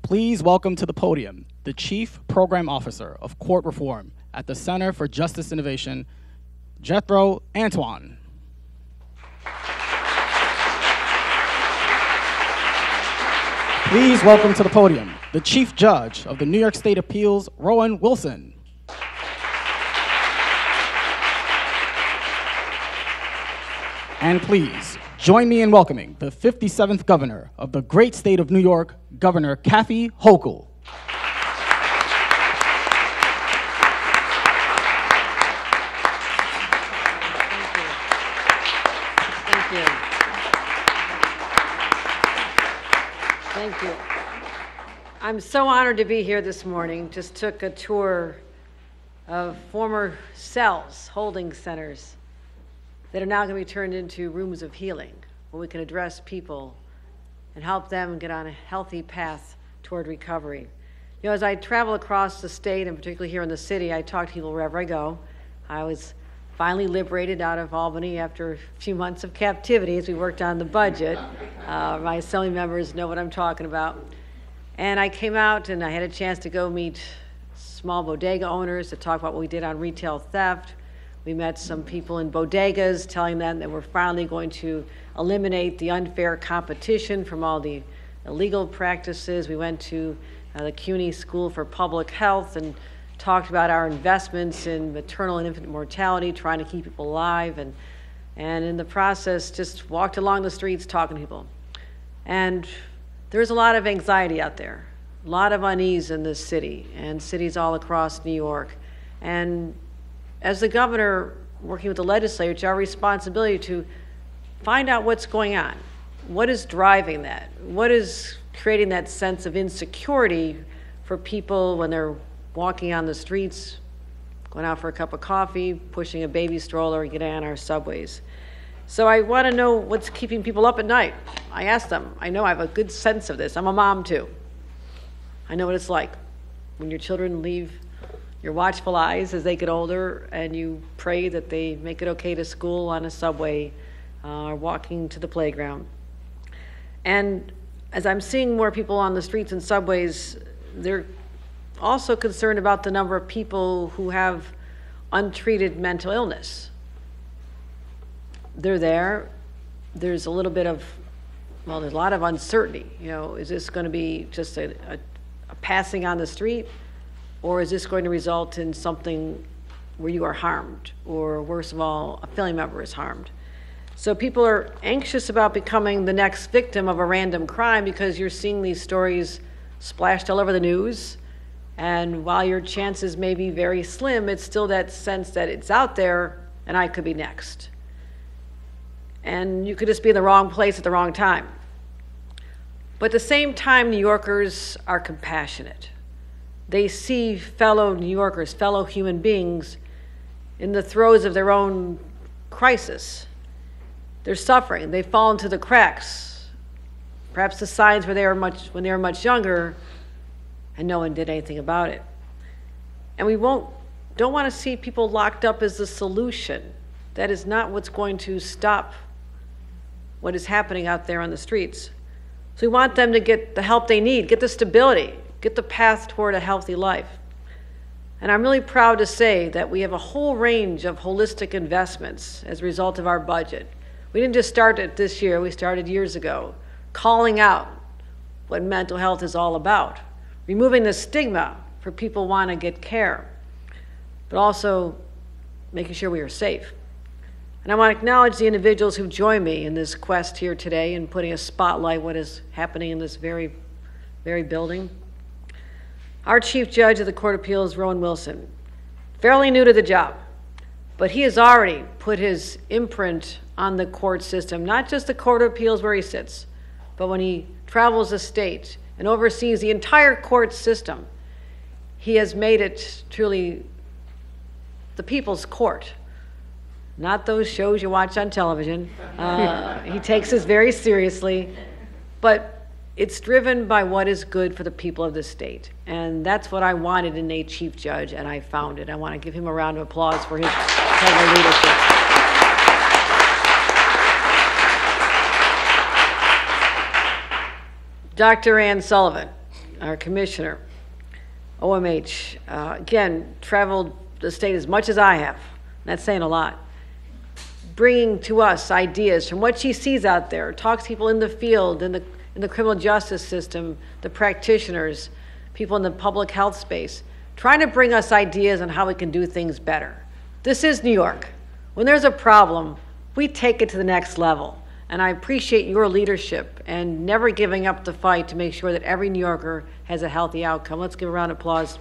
Please welcome to the podium the Chief Program Officer of Court Reform at the Center for Justice Innovation, Jethro Antoine. Please welcome to the podium the Chief Judge of the New York State Appeals, Rowan Wilson. And please join me in welcoming the 57th Governor of the great state of New York, Governor Kathy Hochul. Thank you. I'm so honored to be here this morning. Just took a tour of former cells, holding centers, that are now going to be turned into rooms of healing, where we can address people and help them get on a healthy path toward recovery. You know, as I travel across the state, and particularly here in the city, I talk to people wherever I go. I was finally liberated out of Albany after a few months of captivity as we worked on the budget. My assembly members know what I'm talking about. And I came out and I had a chance to go meet small bodega owners to talk about what we did on retail theft. We met some people in bodegas telling them that we're finally going to eliminate the unfair competition from all the illegal practices. We went to the CUNY School for Public Health and talked about our investments in maternal and infant mortality, trying to keep people alive, and in the process just walked along the streets talking to people. And there's a lot of anxiety out there, a lot of unease in this city and cities all across New York. And as the governor, working with the legislature, it's our responsibility to find out what's going on. What is driving that? What is creating that sense of insecurity for people when they're walking on the streets, going out for a cup of coffee, pushing a baby stroller, and getting on our subways? So I want to know what's keeping people up at night. I ask them. I know I have a good sense of this. I'm a mom too. I know what it's like when your children leave your watchful eyes as they get older, and you pray that they make it okay to school on a subway or walking to the playground. And as I'm seeing more people on the streets and subways, they're also concerned about the number of people who have untreated mental illness. They're there. There's a little bit of, well, there's a lot of uncertainty. You know, is this going to be just a passing on the street? Or is this going to result in something where you are harmed, or worse of all, a family member is harmed? So people are anxious about becoming the next victim of a random crime because you're seeing these stories splashed all over the news. And while your chances may be very slim, it's still that sense that it's out there and I could be next. And you could just be in the wrong place at the wrong time. But at the same time, New Yorkers are compassionate. They see fellow New Yorkers, fellow human beings, in the throes of their own crisis. They're suffering. They've fallen through the cracks. Perhaps the signs when they were much younger, and no one did anything about it. And we don't want to see people locked up as the solution. That is not what's going to stop what is happening out there on the streets. So we want them to get the help they need, get the stability, get the path toward a healthy life. And I'm really proud to say that we have a whole range of holistic investments as a result of our budget. We didn't just start it this year, we started years ago, calling out what mental health is all about, removing the stigma for people who want to get care, but also making sure we are safe. And I want to acknowledge the individuals who joined me in this quest here today in putting a spotlight on what is happening in this very, very building. Our Chief Judge of the Court of Appeals, Rowan Wilson, fairly new to the job, but he has already put his imprint on the court system, not just the Court of Appeals where he sits, but when he travels the state and oversees the entire court system. He has made it truly the people's court, not those shows you watch on television. He takes this very seriously, but it's driven by what is good for the people of the state. And that's what I wanted in a chief judge, and I found it. I want to give him a round of applause for his integrity leadership. Dr. Ann Sullivan, our commissioner, OMH, again, traveled the state as much as I have. That's saying a lot. Bringing to us ideas from what she sees out there, talks to people in the field, in the criminal justice system, the practitioners, people in the public health space, trying to bring us ideas on how we can do things better. This is New York. When there's a problem, we take it to the next level. And I appreciate your leadership and never giving up the fight to make sure that every New Yorker has a healthy outcome. Let's give a round of applause.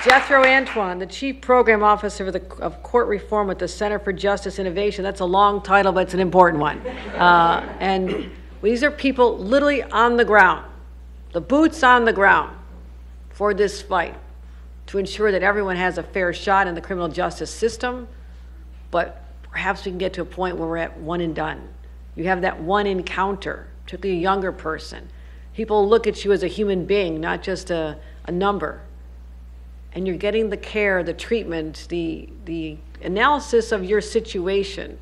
Jethro Antoine, the Chief Program Officer of Court Reform at the Center for Justice Innovation. That's a long title, but it's an important one. And these are people literally on the ground, the boots on the ground for this fight to ensure that everyone has a fair shot in the criminal justice system, but perhaps we can get to a point where we're at one and done. You have that one encounter, particularly a younger person. People look at you as a human being, not just a number. And you're getting the care, the treatment, the analysis of your situation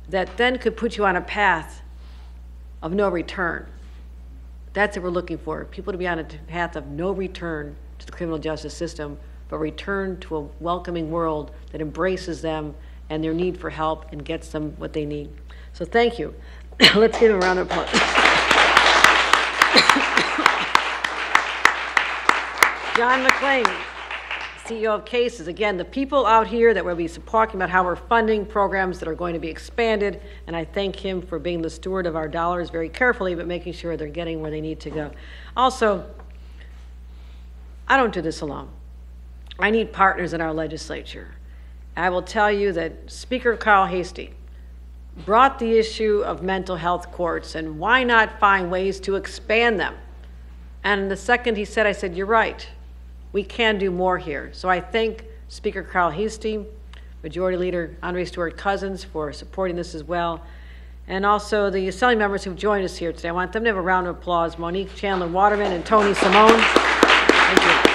that then could put you on a path of no return. That's what we're looking for, people to be on a path of no return to the criminal justice system, but return to a welcoming world that embraces them and their need for help and gets them what they need. So thank you. Let's give them a round of applause. John McClain, CEO of Cases. Again, the people out here that will be talking about how we're funding programs that are going to be expanded, and I thank him for being the steward of our dollars very carefully, but making sure they're getting where they need to go. Also, I don't do this alone. I need partners in our legislature. I will tell you that Speaker Kyle Hasty brought the issue of mental health courts, and why not find ways to expand them? And the second he said, I said, you're right. We can do more here. So I thank Speaker Kyle Hasty, Majority Leader Andre Stewart Cousins for supporting this as well, and also the Assembly members who've joined us here today. I want them to have a round of applause. Monique Chandler Waterman and Tony Simone. Thank you.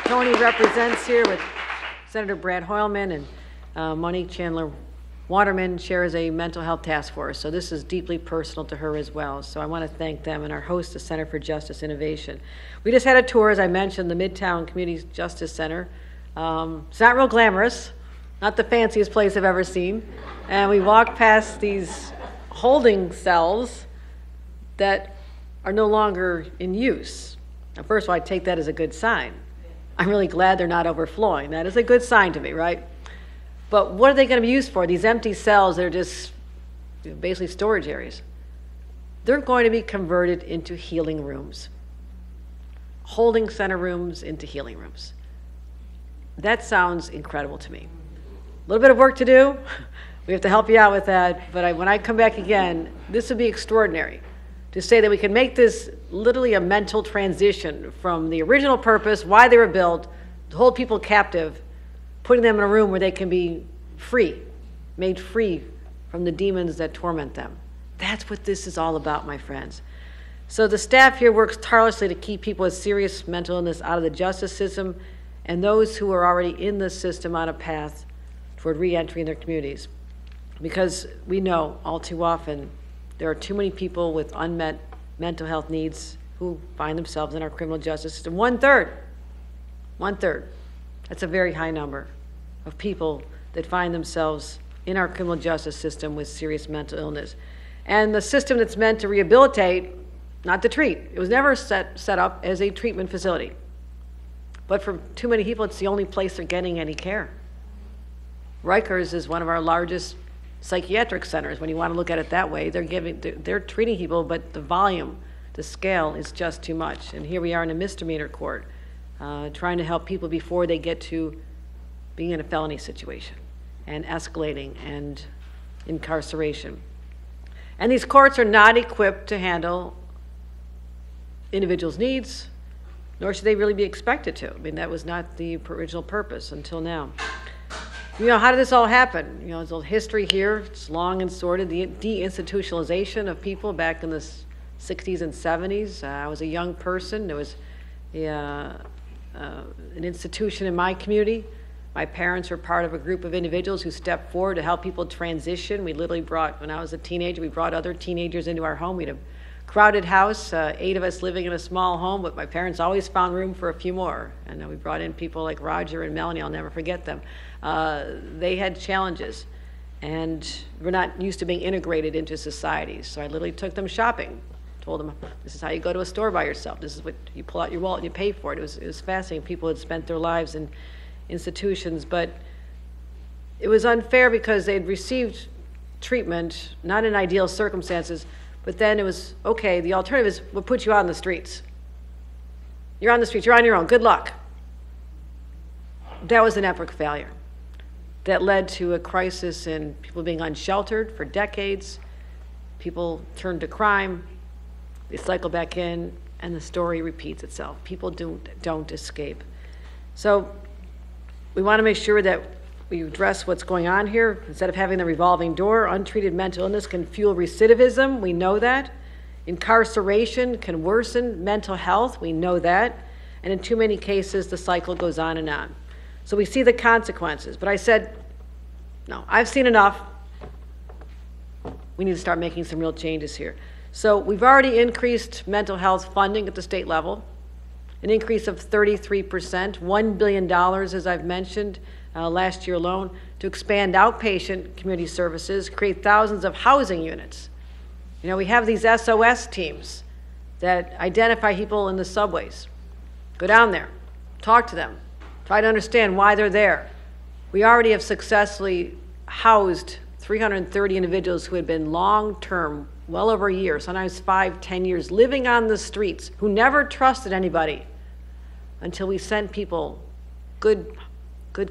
Tony represents here with Senator Brad Hoylman, and Monique Chandler Waterman chairs a mental health task force, so this is deeply personal to her as well. So I want to thank them and our host, the Center for Justice Innovation. We just had a tour, as I mentioned, the Midtown Community Justice Center. It's not real glamorous, not the fanciest place I've ever seen. And we walked past these holding cells that are no longer in use. Now, first of all, I take that as a good sign. I'm really glad they're not overflowing. That is a good sign to me, right? But what are they going to be used for? These empty cells that are just basically storage areas. They're going to be converted into healing rooms. Holding center rooms into healing rooms. That sounds incredible to me. A little bit of work to do. We have to help you out with that. But when I come back again, this would be extraordinary to say that we can make this literally a mental transition from the original purpose, why they were built, to hold people captive, putting them in a room where they can be free, made free from the demons that torment them. That's what this is all about, my friends. So the staff here works tirelessly to keep people with serious mental illness out of the justice system and those who are already in the system on a path toward re-entry in their communities. Because we know all too often there are too many people with unmet mental health needs who find themselves in our criminal justice system. One third. That's a very high number of people that find themselves in our criminal justice system with serious mental illness. And the system that's meant to rehabilitate, not to treat. It was never set up as a treatment facility. But for too many people, it's the only place they're getting any care. Rikers is one of our largest psychiatric centers. When you want to look at it that way, they're treating people, but the volume, the scale is just too much. And here we are in a misdemeanor court, trying to help people before they get to being in a felony situation and escalating and incarceration. And these courts are not equipped to handle individuals' needs, nor should they really be expected to. I mean, that was not the original purpose until now. You know, how did this all happen? You know, there's a history here. It's long and sordid. The deinstitutionalization of people back in the 60s and 70s. I was a young person. There was an institution in my community. My parents were part of a group of individuals who stepped forward to help people transition. We literally brought, when I was a teenager, we brought other teenagers into our home. We had a crowded house, 8 of us living in a small home, but my parents always found room for a few more. And we brought in people like Roger and Melanie, I'll never forget them. They had challenges, and we're not used to being integrated into society. So I literally took them shopping, told them, this is how you go to a store by yourself. This is what you pull out your wallet and you pay for it. It was fascinating. People had spent their lives in institutions, but it was unfair because they'd received treatment, not in ideal circumstances, but then it was, okay, the alternative is we'll put you out on the streets. You're on the streets, you're on your own, good luck. That was an epic failure. That led to a crisis in people being unsheltered for decades. People turned to crime, they cycle back in, and the story repeats itself. People don't escape. So we want to make sure that we address what's going on here. Instead of having the revolving door, untreated mental illness can fuel recidivism. We know that. Incarceration can worsen mental health. We know that. And in too many cases, the cycle goes on and on. So we see the consequences. But I said, no, I've seen enough. We need to start making some real changes here. So we've already increased mental health funding at the state level, an increase of 33%, $1 billion, as I've mentioned, last year alone, to expand outpatient community services, create thousands of housing units. You know, we have these SOS teams that identify people in the subways. Go down there, talk to them, try to understand why they're there. We already have successfully housed 330 individuals who had been long-term, well over a year, sometimes 5, 10 years, living on the streets, who never trusted anybody until we sent people, good,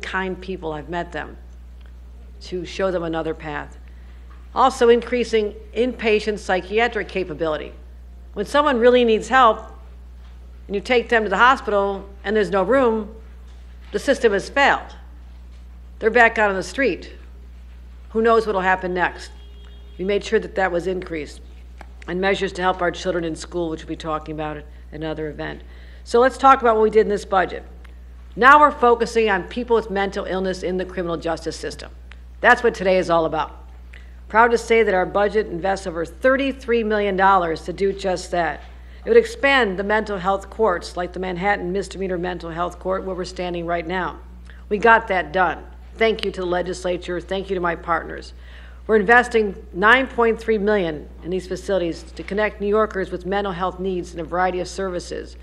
kind people, I've met them, to show them another path. Also increasing inpatient psychiatric capability. When someone really needs help, and you take them to the hospital and there's no room, the system has failed. They're back out on the street. Who knows what will happen next? We made sure that that was increased. And measures to help our children in school, which we'll be talking about at another event. So let's talk about what we did in this budget. Now we're focusing on people with mental illness in the criminal justice system. That's what today is all about. Proud to say that our budget invests over $33 million to do just that. It would expand the mental health courts, like the Manhattan Misdemeanor Mental Health Court, where we're standing right now. We got that done. Thank you to the legislature. Thank you to my partners. We're investing $9.3 million in these facilities to connect New Yorkers with mental health needs in a variety of services.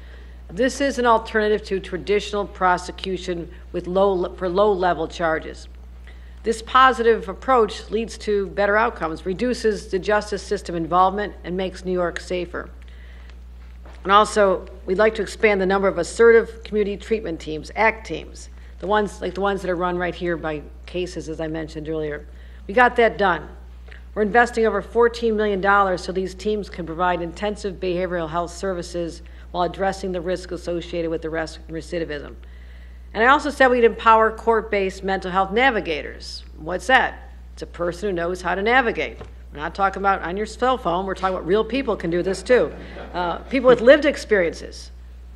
This is an alternative to traditional prosecution with low-level charges. This positive approach leads to better outcomes, reduces the justice system involvement, and makes New York safer. And also, we'd like to expand the number of assertive community treatment teams, ACT teams, the ones that are run right here by cases, as I mentioned earlier. We got that done. We're investing over $14 million so these teams can provide intensive behavioral health services while addressing the risk associated with arrest and recidivism. And I also said we'd empower court-based mental health navigators. What's that? It's a person who knows how to navigate. We're not talking about on your cell phone. We're talking about real people can do this too. People with lived experiences,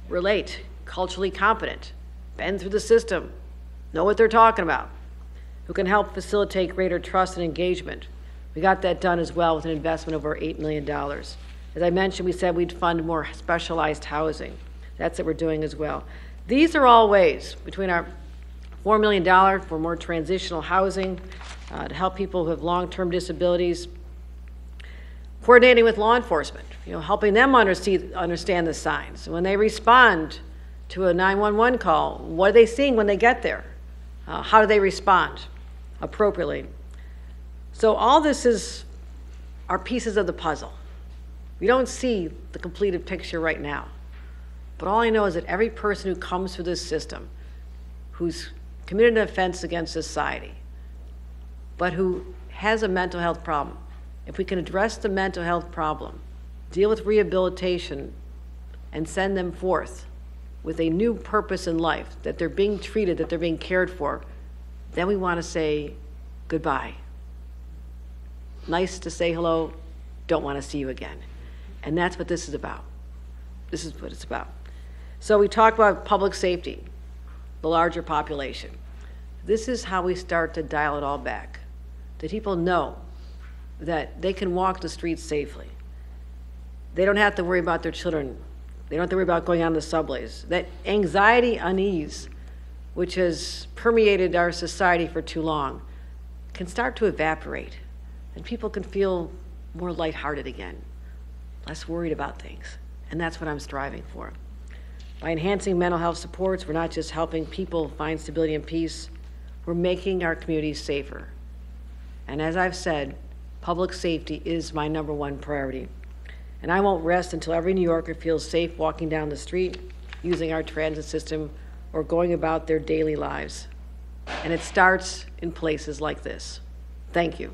relate, culturally competent, been through the system, know what they're talking about, who can help facilitate greater trust and engagement. We got that done as well with an investment of over $8 million. As I mentioned, we said we'd fund more specialized housing. That's what we're doing as well. These are all ways, between our $4 million for more transitional housing, to help people who have long-term disabilities, coordinating with law enforcement, helping them understand the signs. When they respond to a 911 call, what are they seeing when they get there? How do they respond appropriately? So all this are pieces of the puzzle. We don't see the completed picture right now. But all I know is that every person who comes through this system, who's committed an offense against society, but who has a mental health problem, if we can address the mental health problem, deal with rehabilitation, and send them forth with a new purpose in life, that they're being treated, that they're being cared for, then we want to say goodbye. Nice to say hello, don't want to see you again. And that's what this is about. This is what it's about. So we talk about public safety, the larger population. this is how we start to dial it all back. That people know that they can walk the streets safely. They don't have to worry about their children. They don't have to worry about going on the subways. That anxiety, unease, which has permeated our society for too long, can start to evaporate, and people can feel more lighthearted again, less worried about things. And that's what I'm striving for. By enhancing mental health supports, we're not just helping people find stability and peace, we're making our communities safer. And as I've said, public safety is my #1 priority. And I won't rest until every New Yorker feels safe walking down the street, using our transit system, or going about their daily lives. And it starts in places like this. Thank you.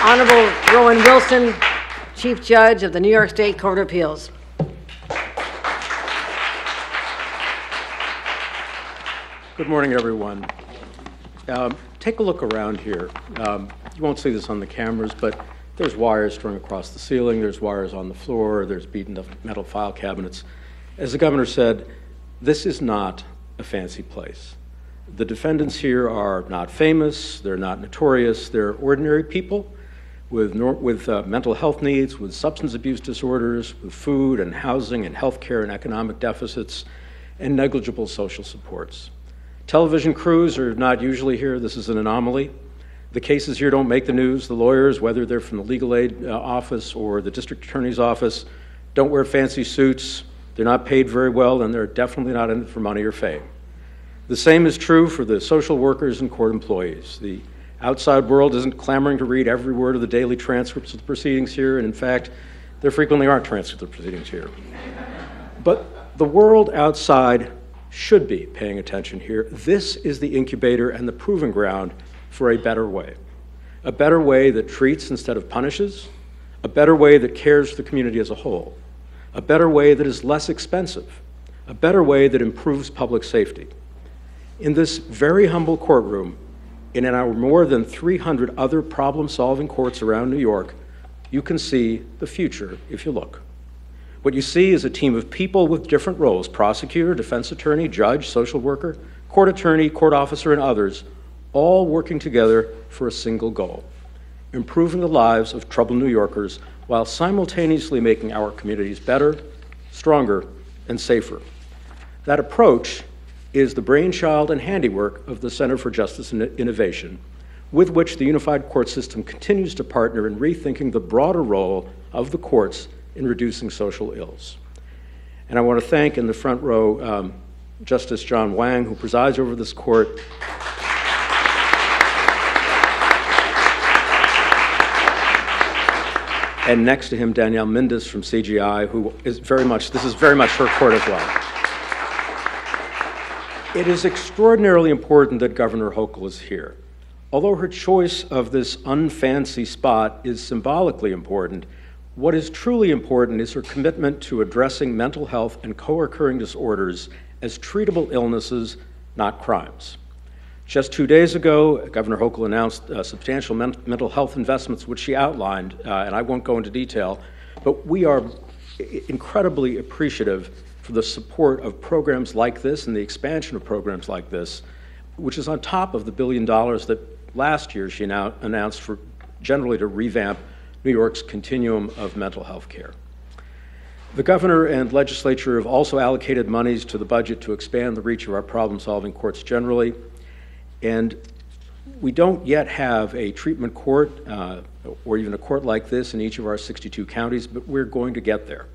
Honorable Rowan Wilson, Chief Judge of the New York State Court of Appeals. Good morning, everyone. Take a look around here. You won't see this on the cameras, but there's wires strung across the ceiling, there's wires on the floor, there's beaten up metal file cabinets. As the governor said, this is not a fancy place. The defendants here are not famous, they're not notorious, they're ordinary people with mental health needs, with substance abuse disorders, with food and housing and healthcare and economic deficits, and negligible social supports. Television crews are not usually here. This is an anomaly. The cases here don't make the news. The lawyers, whether they're from the legal aid office or the district attorney's office, don't wear fancy suits. They're not paid very well, and they're definitely not in it for money or fame. The same is true for the social workers and court employees. The outside world isn't clamoring to read every word of the daily transcripts of the proceedings here, and in fact, there frequently aren't transcripts of the proceedings here. But the world outside should be paying attention here. This is the incubator and the proving ground for a better way that treats instead of punishes, a better way that cares for the community as a whole, a better way that is less expensive, a better way that improves public safety. In this very humble courtroom, and in our more than 300 other problem-solving courts around New York, you can see the future if you look. What you see is a team of people with different roles: prosecutor, defense attorney, judge, social worker, court attorney, court officer, and others, all working together for a single goal: improving the lives of troubled New Yorkers while simultaneously making our communities better, stronger, and safer. That approach is the brainchild and handiwork of the Center for Justice and Innovation, with which the unified court system continues to partner in rethinking the broader role of the courts in reducing social ills. And I want to thank, in the front row, Justice John Wang, who presides over this court. And next to him, Danielle Mindis from CGI, who is this is very much her court as well. It is extraordinarily important that Governor Hochul is here. Although her choice of this unfancy spot is symbolically important, what is truly important is her commitment to addressing mental health and co-occurring disorders as treatable illnesses, not crimes. Just 2 days ago, Governor Hochul announced substantial mental health investments, which she outlined, and I won't go into detail, but we are incredibly appreciative for the support of programs like this and the expansion of programs like this, which is on top of the $1 billion that last year she now announced for generally to revamp New York's continuum of mental health care. The governor and legislature have also allocated monies to the budget to expand the reach of our problem-solving courts generally, and we don't yet have a treatment court or even a court like this in each of our 62 counties, but we're going to get there.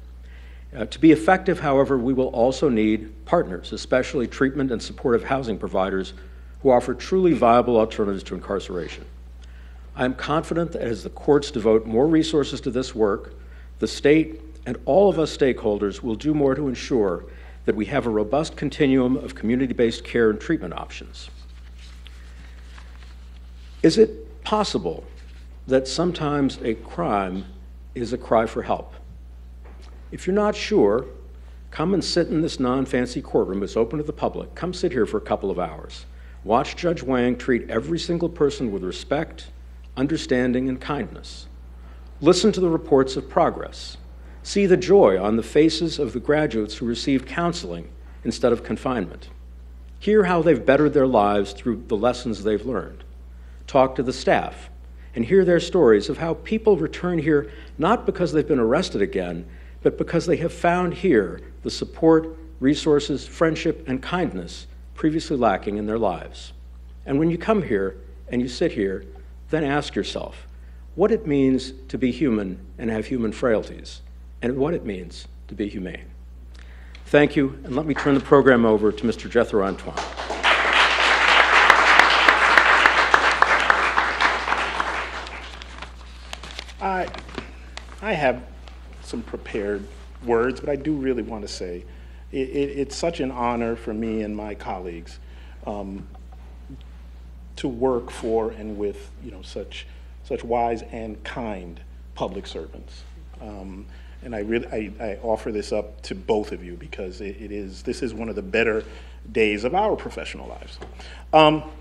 To be effective, however, we will also need partners, especially treatment and supportive housing providers who offer truly viable alternatives to incarceration. I am confident that as the courts devote more resources to this work, the state and all of us stakeholders will do more to ensure that we have a robust continuum of community-based care and treatment options. Is it possible that sometimes a crime is a cry for help? If you're not sure, come and sit in this non-fancy courtroom. It's open to the public. Come sit here for a couple of hours. Watch Judge Wang treat every single person with respect, understanding, and kindness. Listen to the reports of progress. See the joy on the faces of the graduates who received counseling instead of confinement. Hear how they've bettered their lives through the lessons they've learned. Talk to the staff and hear their stories of how people return here not because they've been arrested again, but because they have found here the support, resources, friendship, and kindness previously lacking in their lives. And when you come here and you sit here, then ask yourself what it means to be human and have human frailties, and what it means to be humane. Thank you, and let me turn the program over to Mr. Jethro Antoine. I have some prepared words, but I do really want to say it's such an honor for me and my colleagues to work for and with such wise and kind public servants. And I offer this up to both of you because this is one of the better days of our professional lives.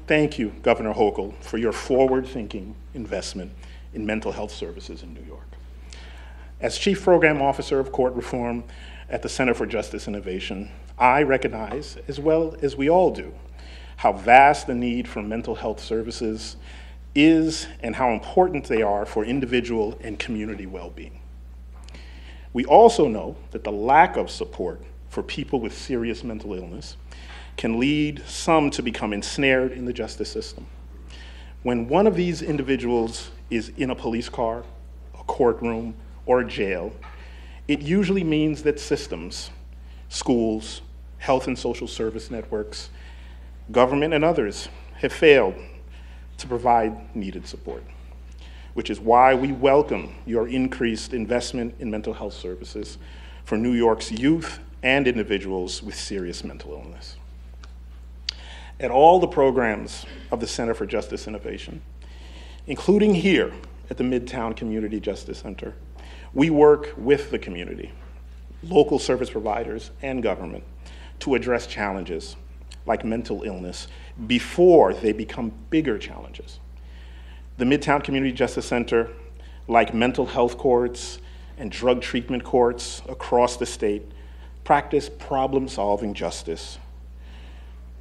Thank you, Governor Hochul, for your forward-thinking investment in mental health services in New York. As Chief Program Officer of Court Reform at the Center for Justice Innovation, I recognize, as well as we all do, how vast the need for mental health services is and how important they are for individual and community well-being. We also know that the lack of support for people with serious mental illness can lead some to become ensnared in the justice system. When one of these individuals is in a police car, a courtroom, or a jail, it usually means that systems, schools, health and social service networks, government, and others have failed to provide needed support, which is why we welcome your increased investment in mental health services for New York's youth and individuals with serious mental illness. At all the programs of the Center for Justice Innovation, including here at the Midtown Community Justice Center, we work with the community, local service providers, and government to address challenges like mental illness before they become bigger challenges. The Midtown Community Justice Center, like mental health courts and drug treatment courts across the state, practice problem-solving justice.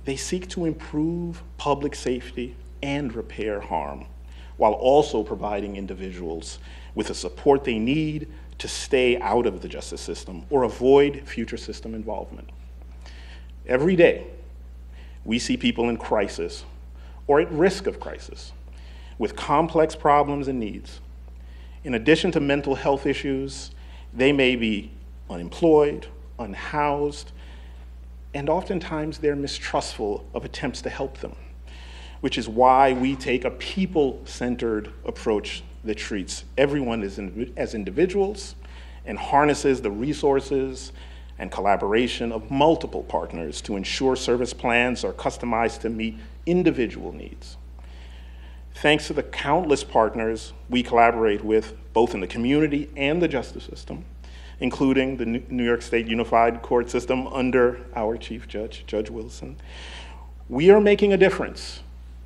They seek to improve public safety and repair harm, while also providing individuals with the support they need to stay out of the justice system or avoid future system involvement. Every day, we see people in crisis or at risk of crisis with complex problems and needs. In addition to mental health issues, they may be unemployed, unhoused, and oftentimes they're mistrustful of attempts to help them, which is why we take a people-centered approach that treats everyone as individuals and harnesses the resources and collaboration of multiple partners to ensure service plans are customized to meet individual needs. Thanks to the countless partners we collaborate with, both in the community and the justice system, including the New York State Unified Court System under our Chief Judge, Judge Wilson, we are making a difference.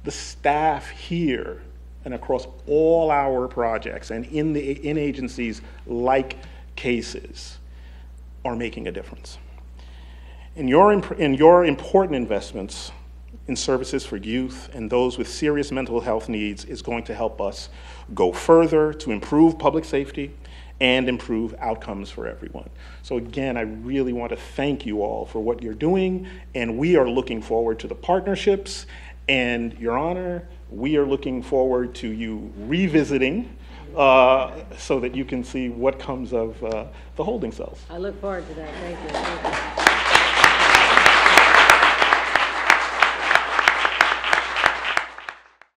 The staff here and across all our projects and in agencies like cases are making a difference. In your important investments in services for youth and those with serious mental health needs is going to help us go further to improve public safety and improve outcomes for everyone. So again, I really want to thank you all for what you're doing, and we are looking forward to the partnerships. And Your Honor, we are looking forward to you revisiting so that you can see what comes of the holding cells. I look forward to that. Thank you. Thank you.